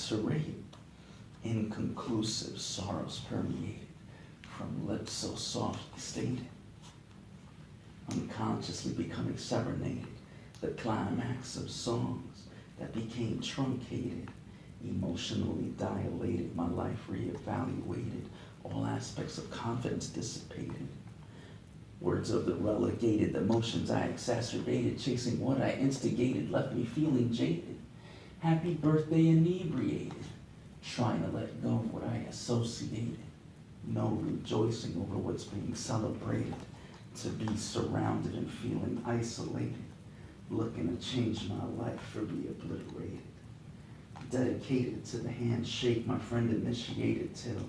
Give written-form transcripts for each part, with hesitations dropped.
lacerated, inconclusive sorrows permeated from lips so softly stated, unconsciously becoming serenaded, the climax of songs that became truncated, emotionally dilated, my life reevaluated, all aspects of confidence dissipated. Words of the relegated, the emotions I exacerbated, chasing what I instigated, left me feeling jaded. Happy birthday inebriated, trying to let go of what I associated. No rejoicing over what's being celebrated, to be surrounded and feeling isolated, looking to change my life or be obliterated. Dedicated to the handshake my friend initiated till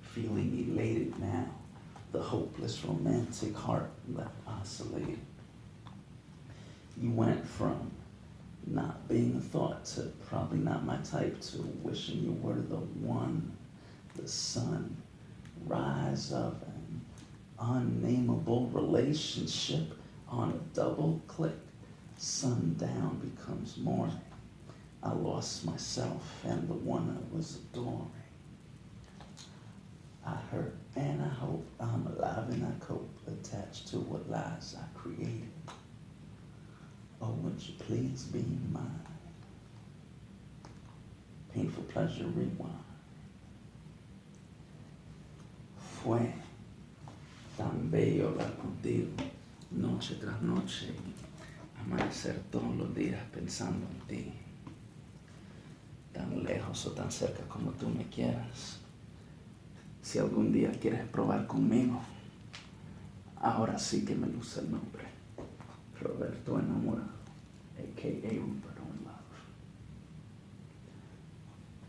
feeling elated now, the hopeless romantic heart left oscillated. You went from not being a thought to probably not my type to wishing you were the one, the sun, rise of an unnameable relationship on a double click. Sundown becomes morning. I lost myself and the one I was adoring. I hurt and I hope I'm alive and I cope, attached to what lies I created. Oh, would you please be mine? Painful pleasure rewind. Fue tan bello hablar contigo, noche tras noche, amanecer todos los días pensando en ti. Tan lejos o tan cerca como tú me quieras. Si algún día quieres probar conmigo, ahora sí que me luce el nombre. Roberto Enamorado, a.k.a. Robertoinlove.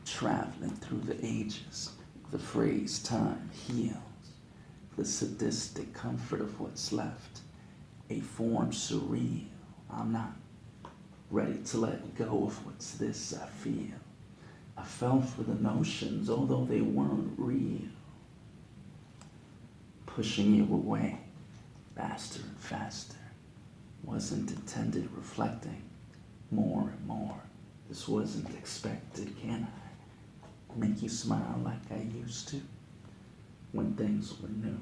Traveling through the ages, the phrase time heals, the sadistic comfort of what's left, a form surreal. I'm not ready to let go of what's this I feel. I fell for the notions, although they weren't real. Pushing you away, faster and faster, wasn't intended, reflecting more and more. This wasn't expected, can I make you smile like I used to? When things were new,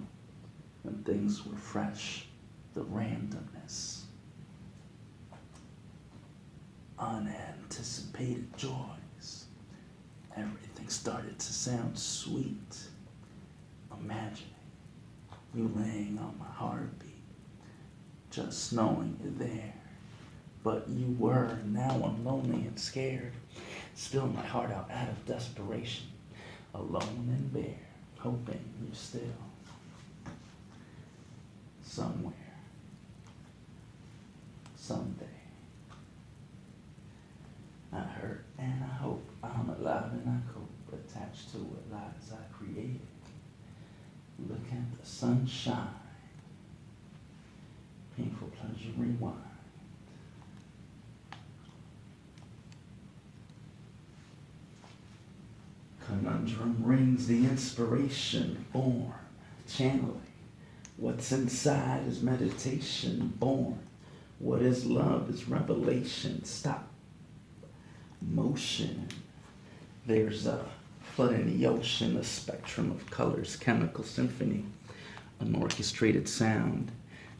when things were fresh, the randomness, unanticipated joys, everything started to sound sweet. Imagining you laying on my heartbeat, just knowing you're there. But you were, and now I'm lonely and scared, spilling my heart out of desperation, alone and bare, hoping you're still somewhere, someday. I hurt and I hope I'm alive and I cope, attached to what lies I created. Look at the sunshine, painful pleasure rewind. Conundrum rings, the inspiration born, channeling. What's inside is meditation born. What is love is revelation. Stop motion. There's a flood in the ocean, a spectrum of colors, chemical symphony, an orchestrated sound,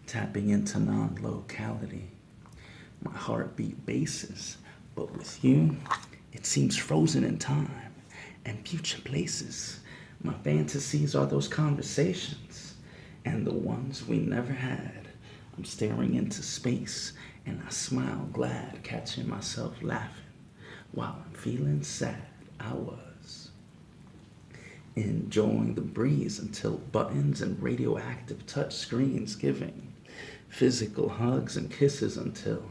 tapping into non-locality. My heartbeat bases, but with you, it seems frozen in time and future places. My fantasies are those conversations and the ones we never had. I'm staring into space and I smile glad, catching myself laughing while I'm feeling sad. I was enjoying the breeze until buttons and radioactive touch screens giving physical hugs and kisses until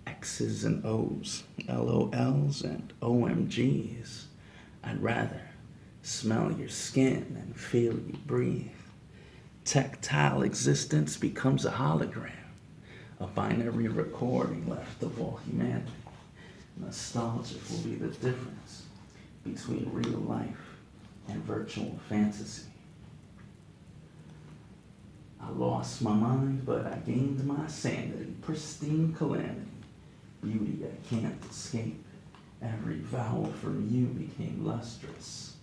X's and O's, LOLs and OMGs. I'd rather smell your skin and feel you breathe. Tactile existence becomes a hologram, a binary recording left of all humanity. Nostalgic will be the difference between real life and virtual fantasy. I lost my mind, but I gained my sanity. Pristine calamity, beauty I can't escape. Every vowel from you became lustrous.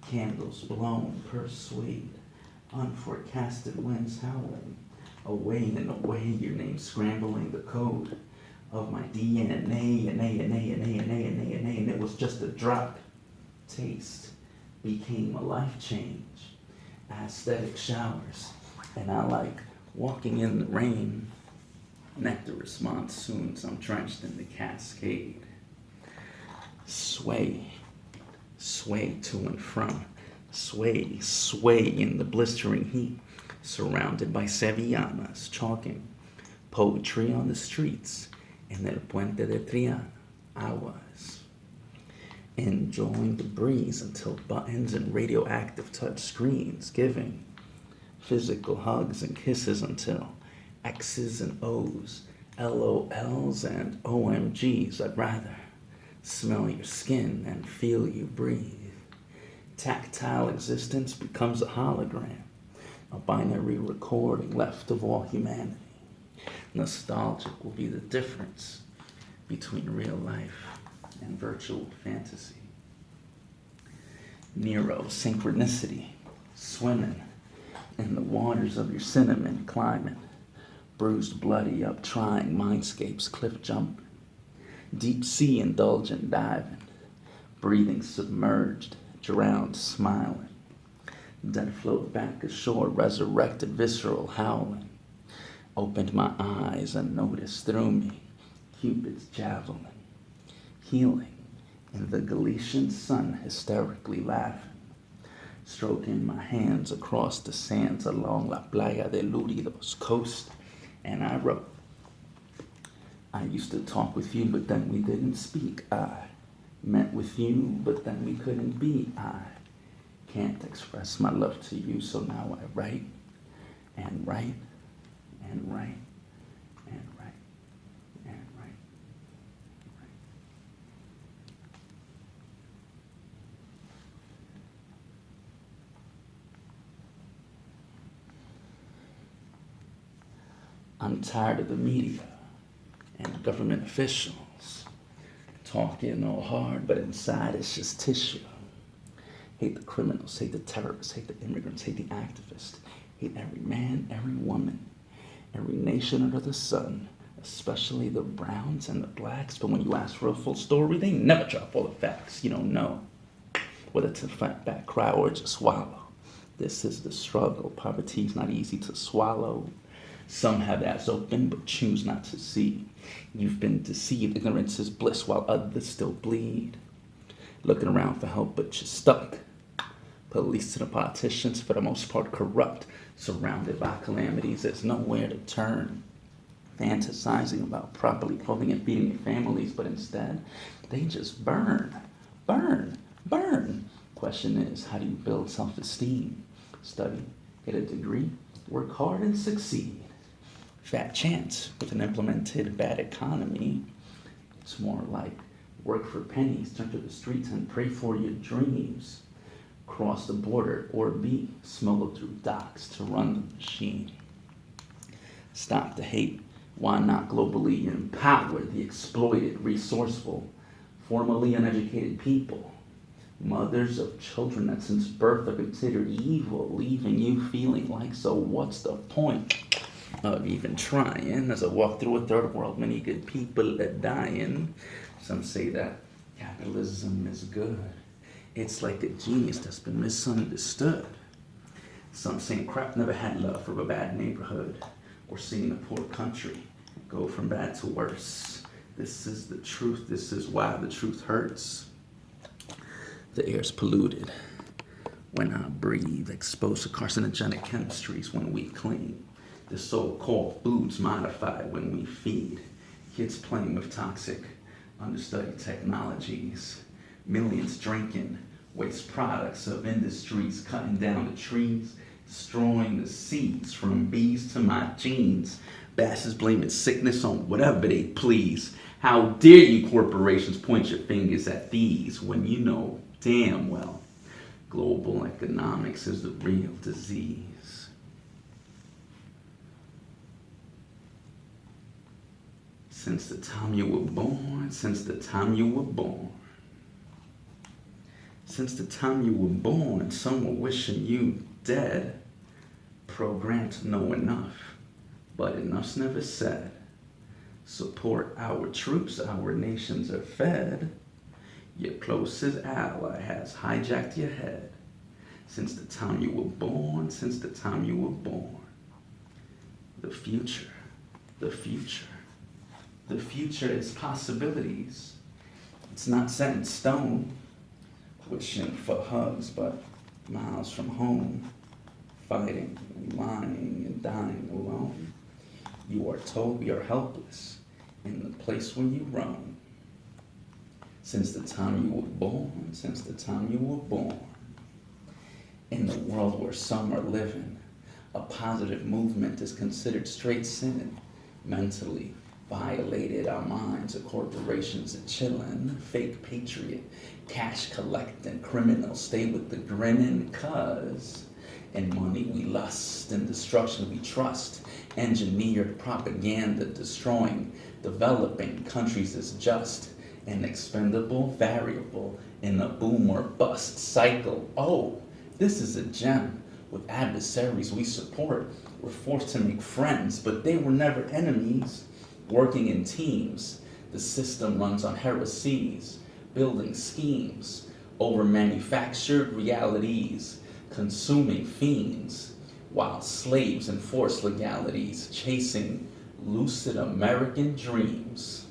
Candles blown persuade. Unforecasted winds howling. Away and away, your name scrambling the code of my DNA, and it was just a drop. Taste became a life change. Aesthetic showers, and I like walking in the rain. Nectarous monsoons, I'm drenched in the cascade. Sway, sway to and from. Sway, sway in the blistering heat. Surrounded by sevillanas, chalking poetry on the streets. In el puente de Triana, I was enjoying the breeze until buttons and radioactive touch screens, giving physical hugs and kisses until X's and O's, LOLs and OMGs. I'd rather smell your skin and feel you breathe. Tactile existence becomes a hologram, a binary recording left of all humanity. Nostalgic will be the difference between real life and virtual fantasy. Nero, synchronicity, swimming in the waters of your cinnamon climate. Bruised, bloody, up trying mindscapes, cliff jumping. Deep sea indulgent diving. Breathing submerged, drowned, smiling. Then float back ashore, resurrected, visceral, howling. Opened my eyes and noticed through me Cupid's javelin. Healing in the Galician sun, hysterically laughing. Stroking my hands across the sands along La Playa de Luridos coast. And I wrote, I used to talk with you, but then we didn't speak. I met with you, but then we couldn't be. I can't express my love to you, so now I write and write and write and write and write. I'm tired of the media and government officials talking all hard, but inside it's just tissue. Hate the criminals, hate the terrorists, hate the immigrants, hate the activists, hate every man, every woman, every nation under the sun, especially the browns and the blacks. But when you ask for a full story, they never drop all the facts. You don't know whether to fight back, cry, or just swallow. This is the struggle. Poverty's not easy to swallow. Some have eyes open but choose not to see. You've been deceived. Ignorance is bliss while others still bleed. Looking around for help but you're stuck. Police and the politicians, for the most part, corrupt. Surrounded by calamities, there's nowhere to turn. Fantasizing about properly clothing and feeding their families, but instead, they just burn, burn, burn. Question is, how do you build self-esteem? Study, get a degree, work hard and succeed. Fat chance with an implemented bad economy. It's more like work for pennies, turn to the streets and pray for your dreams. Cross the border or be smuggled through docks to run the machine. Stop the hate. Why not globally empower the exploited, resourceful, formerly uneducated people? Mothers of children that since birth are considered evil, leaving you feeling like, so what's the point of even trying? As I walk through a third world, many good people are dying. Some say that capitalism is good. It's like a genius that's been misunderstood. Some saying crap never had love for a bad neighborhood, or seeing a poor country go from bad to worse. This is the truth. This is why the truth hurts. The air's polluted when I breathe, exposed to carcinogenic chemistries when we clean. The so-called foods modified when we feed. Kids playing with toxic, understudied technologies. Millions drinking waste products of industries, cutting down the trees, destroying the seeds from bees to my genes. Bastards blaming sickness on whatever they please. How dare you corporations point your fingers at these when you know damn well global economics is the real disease. Since the time you were born, Since the time you were born, some were wishing you dead, programmed to know enough, but enough's never said. Support our troops, our nations are fed. Your closest ally has hijacked your head. Since the time you were born, since the time you were born. The future, the future, the future is possibilities. It's not set in stone, wishing for hugs, but miles from home, fighting and lying and dying alone. You are told we are helpless in the place where you roam. Since the time you were born, since the time you were born. In the world where some are living, a positive movement is considered straight sin. Mentally violated, our minds are corporations are chillin'. Fake patriot, cash collecting, criminals stay with the grinning, cuz in money we lust, in destruction we trust. Engineered propaganda destroying, developing countries is just an expendable variable in a boom or bust cycle. Oh, this is a gem. With adversaries we support, we're forced to make friends, but they were never enemies. Working in teams, the system runs on heresies, building schemes over manufactured realities, consuming fiends, while slaves enforce legalities, chasing lucid American dreams.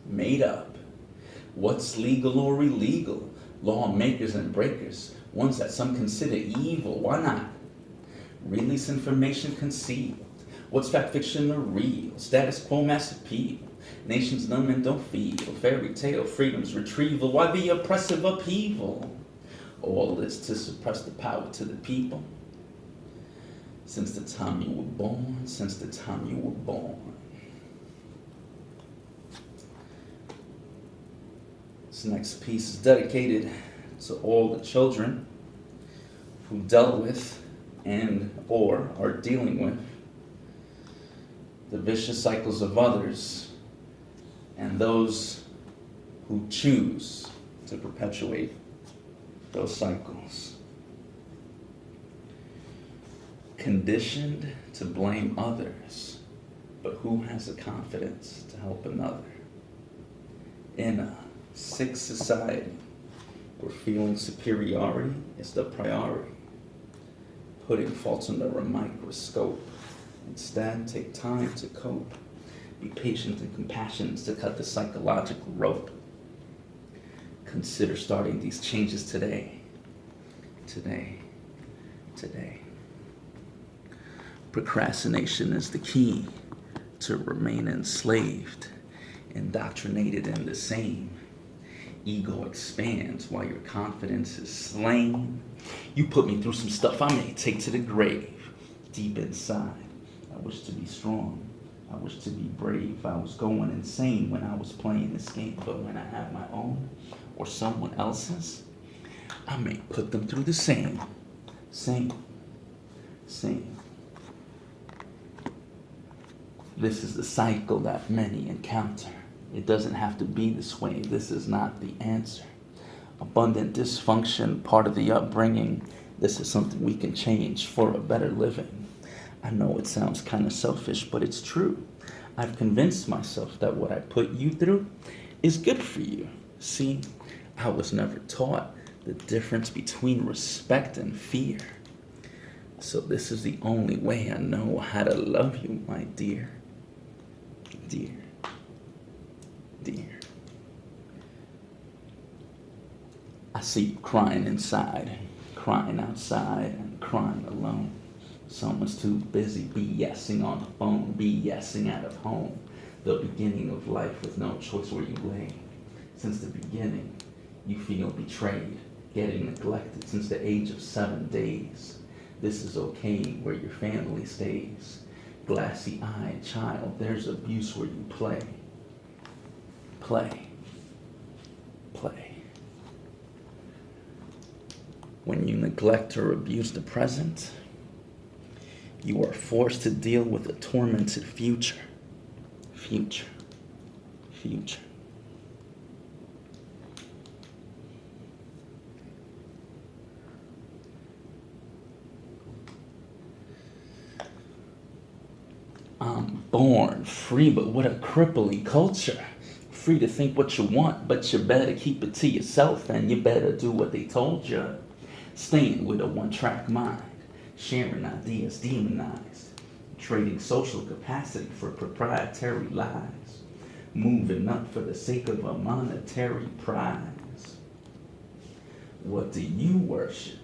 Made up. What's legal or illegal? Lawmakers and breakers, ones that some consider evil, why not? Release information concealed. What's fact, fiction, or real? Status quo, mass appeal. Nations numb and don't feel. Fairy tale, freedom's retrieval. Why the oppressive upheaval? All this to suppress the power to the people. Since the time you were born, since the time you were born. This next piece is dedicated to all the children who dealt with and or are dealing with the vicious cycles of others and those who choose to perpetuate those cycles. Conditioned to blame others, but who has the confidence to help another? In a sick society where feeling superiority is the priority, putting faults under a microscope. Instead, take time to cope. Be patient and compassionate to cut the psychological rope. Consider starting these changes today. Today. Today. Procrastination is the key to remain enslaved, indoctrinated in the same. Ego expands while your confidence is slain. You put me through some stuff I may take to the grave. Deep inside, I wish to be strong. I wish to be brave. I was going insane when I was playing this game, but when I have my own or someone else's, I may put them through the same. This is the cycle that many encounter. It doesn't have to be this way. This is not the answer. Abundant dysfunction, part of the upbringing. This is something we can change for a better living. I know it sounds kind of selfish, but it's true. I've convinced myself that what I put you through is good for you. See, I was never taught the difference between respect and fear. So this is the only way I know how to love you, my dear. Dear. I see you crying inside, crying outside, and crying alone. Someone's too busy BSing on the phone, BSing out of home. The beginning of life with no choice where you lay. Since the beginning, you feel betrayed, getting neglected since the age of 7 days. This is okay where your family stays. Glassy-eyed child, there's abuse where you play. Play. When you neglect or abuse the present, you are forced to deal with a tormented future. Born free, but what a crippling culture. Free to think what you want, but you better keep it to yourself, and you better do what they told you. Staying with a one-track mind, sharing ideas demonized, trading social capacity for proprietary lies, moving up for the sake of a monetary prize. What do you worship?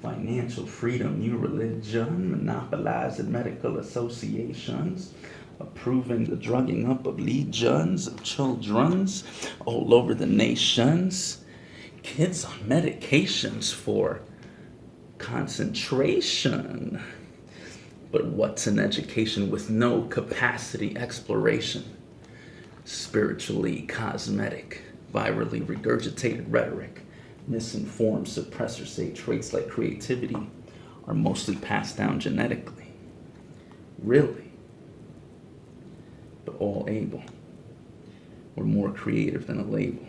Financial freedom, new religion, monopolizing medical associations, approving the drugging up of legions of children's all over the nations, kids on medications for concentration. But what's an education with no capacity exploration? Spiritually cosmetic, virally regurgitated rhetoric, misinformed suppressors say traits like creativity are mostly passed down genetically. Really? But all able. We're more creative than a label.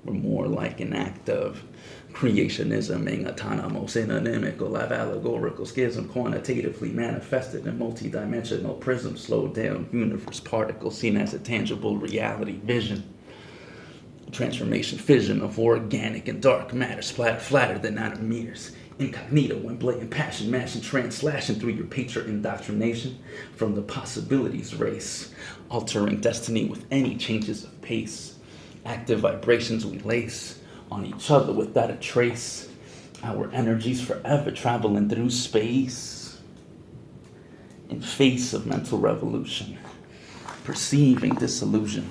We're more like an act of creationism, being autonomous, anonymical, allegorical schism, quantitatively manifested in multidimensional prism, slowed down universe particles seen as a tangible reality vision. Transformation, fission of organic and dark matter, splatter flatter than nanometers. Incognito when blatant passion, mashing, slashing through your patriot indoctrination from the possibilities race, altering destiny with any changes of pace. Active vibrations we lace on each other without a trace. Our energies forever traveling through space. In face of mental revolution, perceiving disillusion.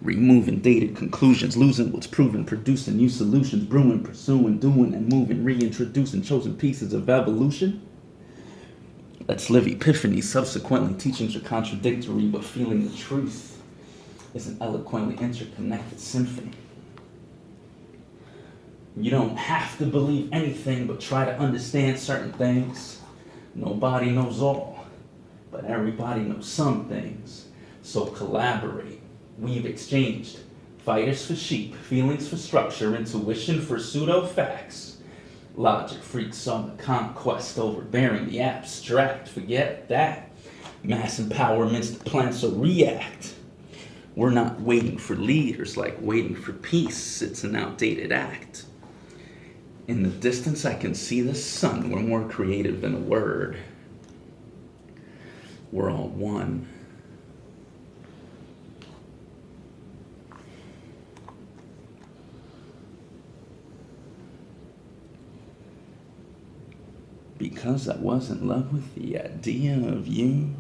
Removing dated conclusions, losing what's proven, producing new solutions, brewing, pursuing, doing, and moving, reintroducing chosen pieces of evolution. Let's live epiphany, subsequently teachings are contradictory, but feeling the truth is an eloquently interconnected symphony. You don't have to believe anything, but try to understand certain things. Nobody knows all, but everybody knows some things, so collaborate. We've exchanged fighters for sheep, feelings for structure, intuition for pseudo-facts. Logic freaks on the conquest, overbearing the abstract. Forget that. Mass empowerment's the plan, so react. We're not waiting for leaders like waiting for peace. It's an outdated act. In the distance, I can see the sun. We're more creative than a word. We're all one. Because I was in love with the idea of you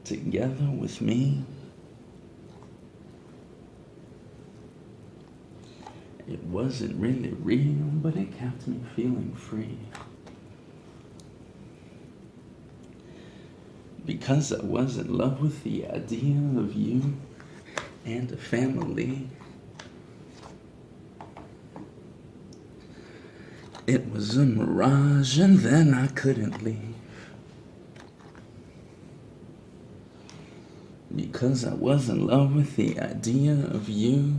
together with me. It wasn't really real, but it kept me feeling free. Because I was in love with the idea of you and a family. It was a mirage, and then I couldn't leave. Because I was in love with the idea of you.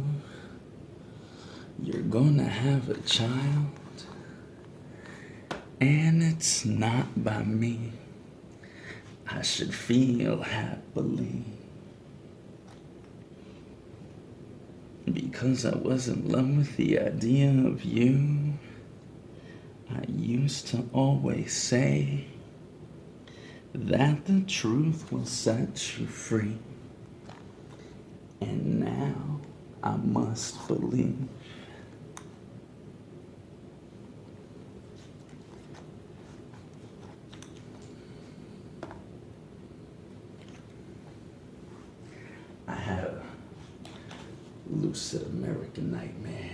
You're gonna have a child, and it's not by me. I should feel happily. Because I was in love with the idea of you. I used to always say that the truth will set you free. And now I must believe. I had a lucid American nightmare.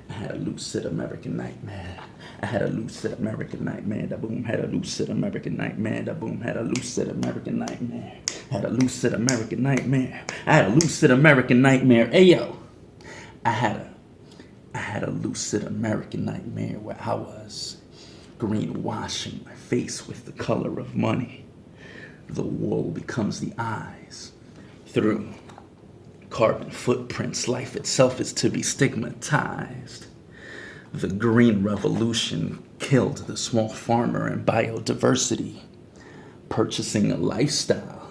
I had a lucid American nightmare. I had a lucid American nightmare. Da boom, had a lucid American nightmare. Da boom, had a lucid American nightmare. Had a lucid American nightmare. I had a lucid American nightmare. Ayo. I had a lucid American nightmare where I was greenwashing my face with the color of money. The wool becomes the eyes. Through carbon footprints, life itself is to be stigmatized. The green revolution killed the small farmer and biodiversity. purchasing a lifestyle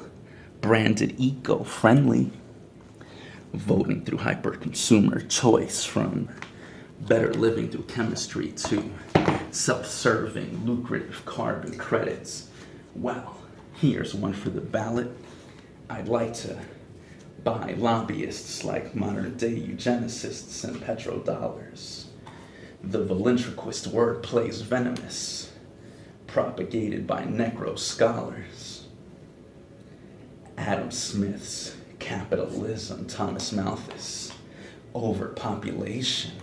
branded eco-friendly, voting through hyper-consumer choice, from better living through chemistry to self-serving lucrative carbon credits. Well, here's one for the ballot. I'd like to buy lobbyists like modern-day eugenicists and petrodollars. The ventriloquist word plays venomous, propagated by Negro scholars. Adam Smith's capitalism, Thomas Malthus, overpopulation,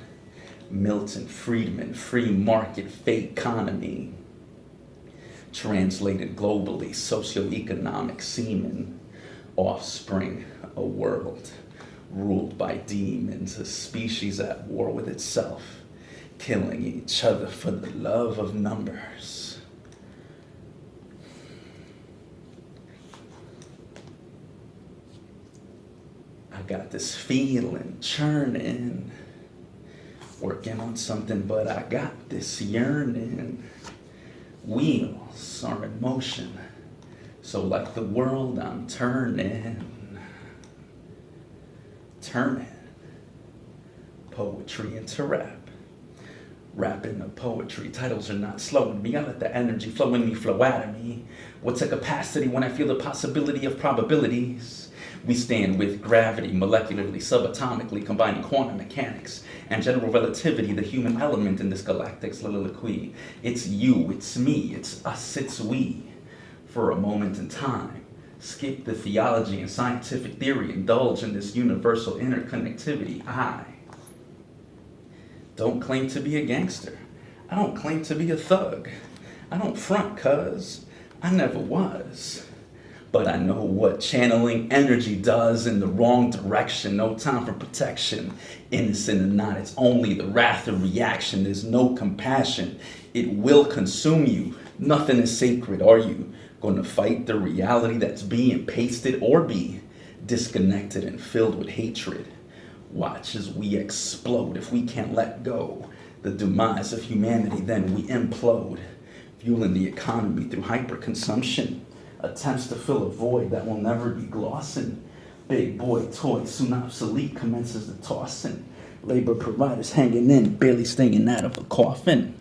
Milton Friedman, free market fake economy, translated globally, socioeconomic semen, offspring, a world ruled by demons, a species at war with itself, killing each other for the love of numbers. I got this feeling churning, working on something, but I got this yearning. Wheels are in motion, so like the world I'm turning. Poetry into rap. Rapping the poetry, titles are not slowing me. I let the energy flow in me, flow out of me. What's a capacity when I feel the possibility of probabilities? We stand with gravity, molecularly, subatomically, combining quantum mechanics and general relativity, the human element in this galactic soliloquy. It's you, it's me, it's us, it's we. For a moment in time, skip the theology and scientific theory, indulge in this universal interconnectivity. I don't claim to be a gangster. I don't claim to be a thug. I don't front, cuz I never was. But I know what channeling energy does in the wrong direction. No time for protection. Innocent or not, it's only the wrath of reaction. There's no compassion. It will consume you. Nothing is sacred. Are you going to fight the reality that's being pasted, or be disconnected and filled with hatred? Watch as we explode. If we can't let go the demise of humanity, then we implode, fueling the economy through hyperconsumption, attempts to fill a void that will never be glossing. Big boy toys soon obsolete, commences the tossing. Labor providers hanging in, barely staying out of a coffin.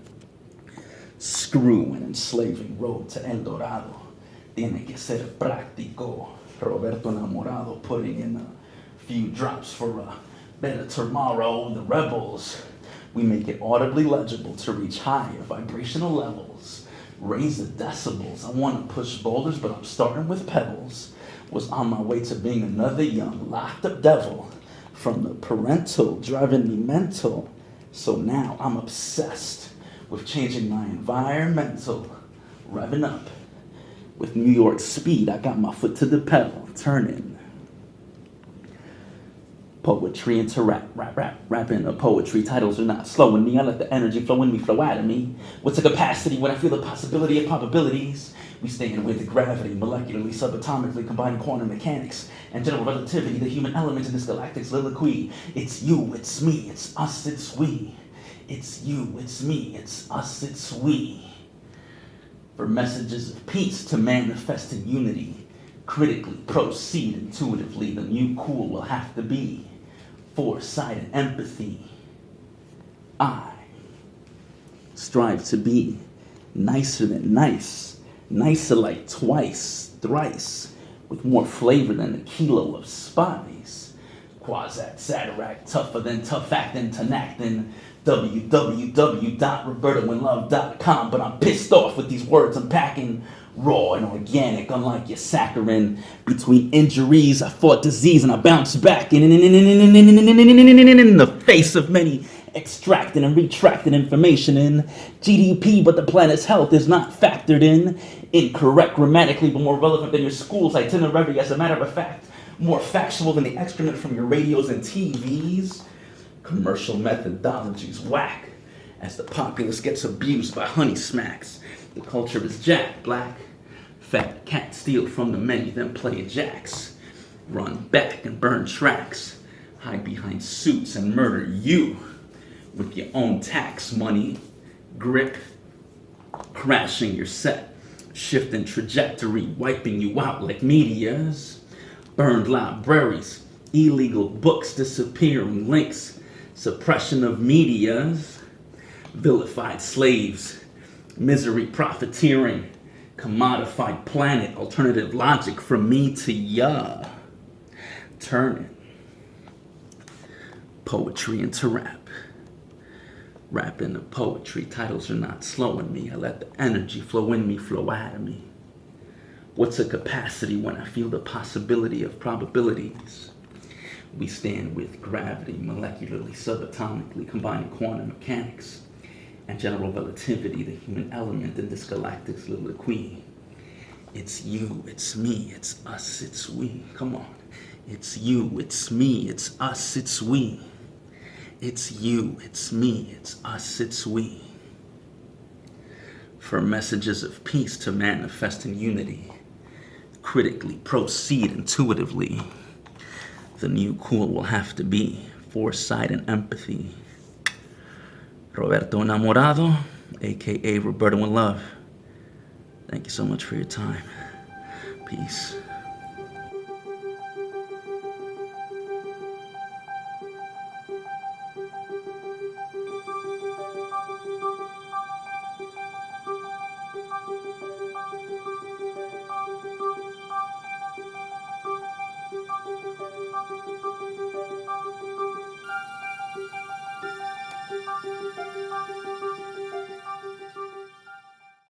Screw an enslaving road to El Dorado. Tiene que ser práctico. Roberto Enamorado putting in a few drops for a better tomorrow. The rebels, we make it audibly legible to reach higher vibrational levels. Raise the decibels. I want to push boulders, but I'm starting with pebbles. Was on my way to being another young locked up devil from the parental, driving me mental. So now I'm obsessed with changing my environmental, revving up with New York speed. I got my foot to the pedal, turning poetry into rapping the poetry. Titles are not slowing me. I let the energy flow in me, flow out of me. What's a capacity when I feel the possibility of probabilities? We stand with gravity, molecularly, subatomically, combining quantum mechanics and general relativity, the human element in this galactic soliloquy. It's you, it's me, it's us, it's we. It's you, it's me, it's us, it's we. For messages of peace to manifest in unity, critically proceed intuitively. The new cool will have to be foresight and empathy. I strive to be nicer than nice, nicer like twice, thrice, with more flavor than a kilo of spice. Quasac, Satirac, tougher than tough acting, Tanactin, www.RobertoEnlove.com. But I'm pissed off with these words I'm packing. Raw and organic, unlike your saccharin. Between injuries, I fought disease and I bounced back in the face of many extracting and retracting information in GDP, but the planet's health is not factored in. Incorrect grammatically, but more relevant than your school's itinerary. As a matter of fact, more factual than the excrement from your radios and TVs. Commercial methodologies whack as the populace gets abused by honey smacks. The culture is jack black. Fat cat steal from the menu, then play jacks. Run back and burn tracks. Hide behind suits and murder you with your own tax money. Grip, crashing your set. shifting trajectory, wiping you out like meteors, burned libraries, illegal books disappearing, links, suppression of medias, vilified slaves, misery profiteering, commodified planet, alternative logic from me to ya, turning poetry into rap. Rap into poetry, titles are not slowing me. I let the energy flow in me, flow out of me. What's a capacity when I feel the possibility of probabilities? We stand with gravity, molecularly, subatomically, combining quantum mechanics and general relativity, the human element in this galactic soliloquy. It's you, it's me, it's us, it's we. Come on. It's you, it's me, it's us, it's we. It's you, it's me, it's us, it's we. From messages of peace to manifesting unity, critically proceed intuitively. The new cool will have to be foresight and empathy. Roberto Enamorado, aka Robertoinlove. Thank you so much for your time. Peace.